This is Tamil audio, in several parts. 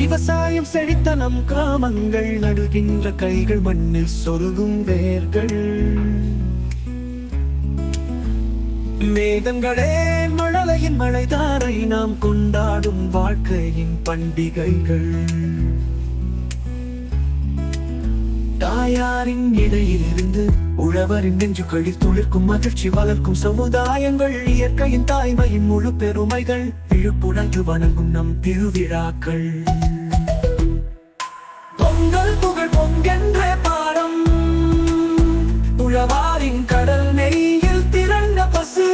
விவசாயம் செழித்த நம் கிராமங்கள், நடுகின்ற கைகள் மண்ணில் சொருகும் வேர்கள். மேகங்களே மழலையின் மழைதாரை, நாம் கொண்டாடும் வாழ்க்கையின் பண்டிகைகள். தாயாரின் இடையிலிருந்து உழவரின் நெஞ்சுகளில் துளிர்க்கும் மகிழ்ச்சி வளர்க்கும் சமுதாயங்கள். இயற்கையின் தாய்மையின் முழு பெருமைகள், விழுப்புணர்ந்து வணங்கும் நம் திருவிழாக்கள். பொங்கல் புகழ் பொங்கென்ற பாடம், உழவாரின் கடல் நெய்யில் திரண்ட பசு.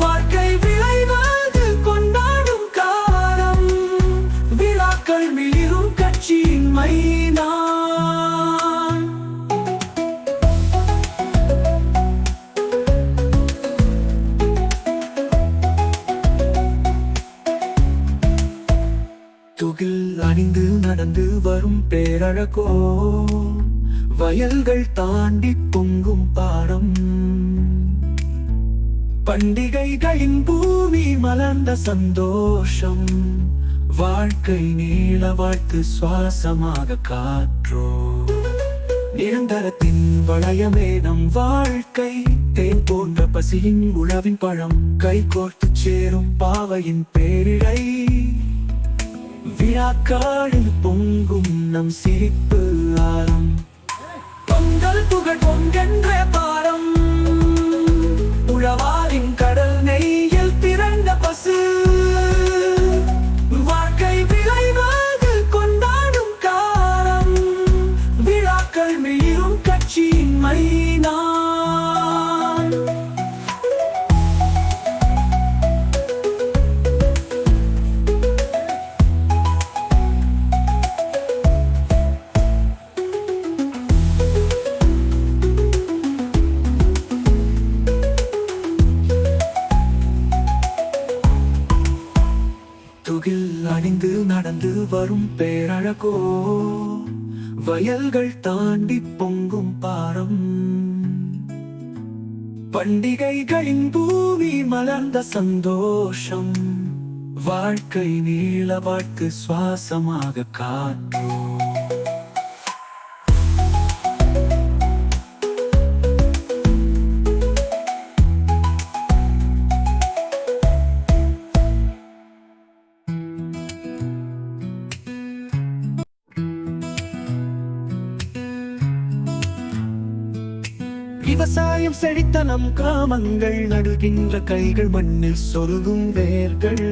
வாழ்க்கை விளைவது கொண்டாடும் காலம், விழாக்கள் மிளிரும் கட்சியின் மைனா. துகில் அணிந்து நடந்து வரும் பேரழகோ, வயல்கள் தாண்டி பொங்கும் பாடம். பண்டிகைகளின் பூமி மலர்ந்த சந்தோஷம், வாழ்க்கை நீள வாழ்த்து சுவாசமாக காற்றோ. நிரந்தரத்தின் வளையமே நம் வாழ்க்கை, தேன் போன்ற பசியின் உழவின் பழம், கை கோர்த்து சேரும் பாவையின் பேரிழை. விழாக்காளில் பொங்கும் நம் சிரிப்பு ஆரம். பொங்கல் புகழ் பொங்கென்ற பாடம், உழவாரின் கடல் நெய்யில் திரண்ட பசு. வாழ்க்கை விளைவது கொண்டாடும் காலம், விழாக்கள் மிளிரும் கட்சியின் மைனா. துகில் அணிந்து நடந்து வரும் பேரழகோ, வயல்கள் தாண்டி பொங்கும் பாரம். பண்டிகைகளின் பூமி மலர்ந்த சந்தோஷம், வாழ்க்கை நீள வாழ்த்து சுவாசமாக காற்றோ. விவசாயம் செழித்த நம் கிராமங்கள், நடுகின்ற கைகள் மண்ணில் சொருகும் வேர்கள்.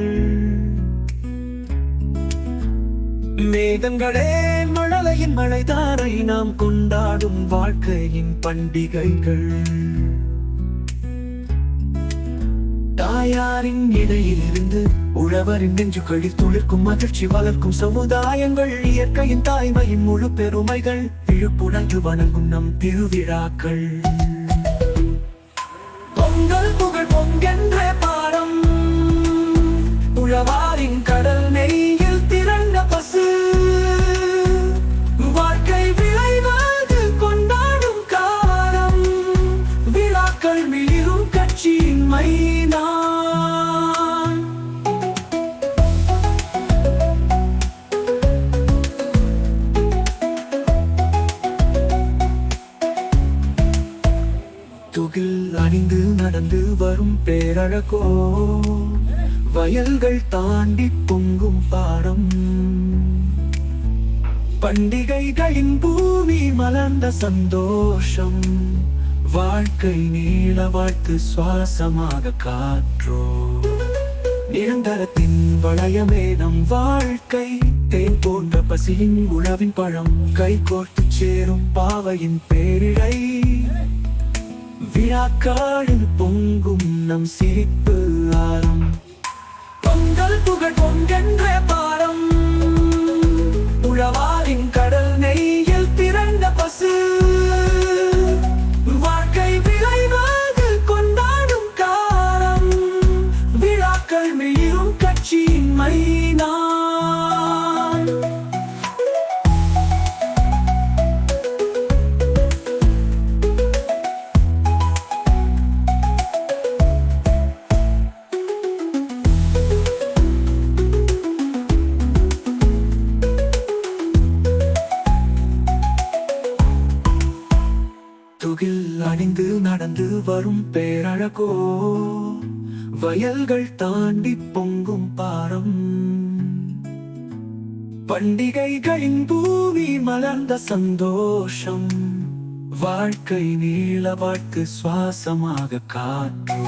மேகங்களே மழலையின் மழைதாரை, நாம் கொண்டாடும் வாழ்க்கையின் பண்டிகைகள். தாயாரின் இடையிலிருந்து உழவரின் நெஞ்சுகளில் துளிர்க்கும் மகிழ்ச்சி வளர்க்கும் சமுதாயங்கள். இயற்கையின் தாய்மையின் முழு பெருமைகள், விழுப்புணர்ந்து வணங்கும் நம் திருவிழாக்கள். பொங்கல் புகழ் பொங்கென்ற பாடம், உழவாரின் கடல் நெய்யில் திரண்ட பசு. வாழ்க்கை விளைவது கொண்டாடும் காலம், விழாக்கள் மிளிரும் கட்சியின் மைனா. துகில் அணிந்து நடந்து வரும் பேரழகோ, வயல்கள் தாண்டி பொங்கும் பாடம். பண்டிகைகளின் பூமி மலர்ந்த சந்தோஷம், வாழ்க்கை நீள வாழ்த்து சுவாசமாக காற்றோ. நிரந்தரத்தின் வளையமே நம் வாழ்க்கை, தேன் போன்ற பசியின் உழவின் பழம், கை கோர்த்து சேரும் பாவையின் பேரிழை. விழாக்காளில் பொங்கும் நம் சிரிப்பு ஆரம். பொங்கல் புகழ் பொங்கென்ற பாடம், உழவாரின் கடல் நெய்யில் திரண்ட பசு. வாழ்க்கை விளைவது கொண்டாடும் காலம், விழாக்கள் மிளிரும் கட்சியின் மைனா. துகில் அணிந்து நடந்து வரும் பேரழகோ, வயல்கள் தாண்டி பொங்கும் பாரம். பண்டிகைகளின் பூமி மலர்ந்த சந்தோஷம், வாழ்க்கை நீள வாழ்க்கை சுவாசமாக காற்றோ.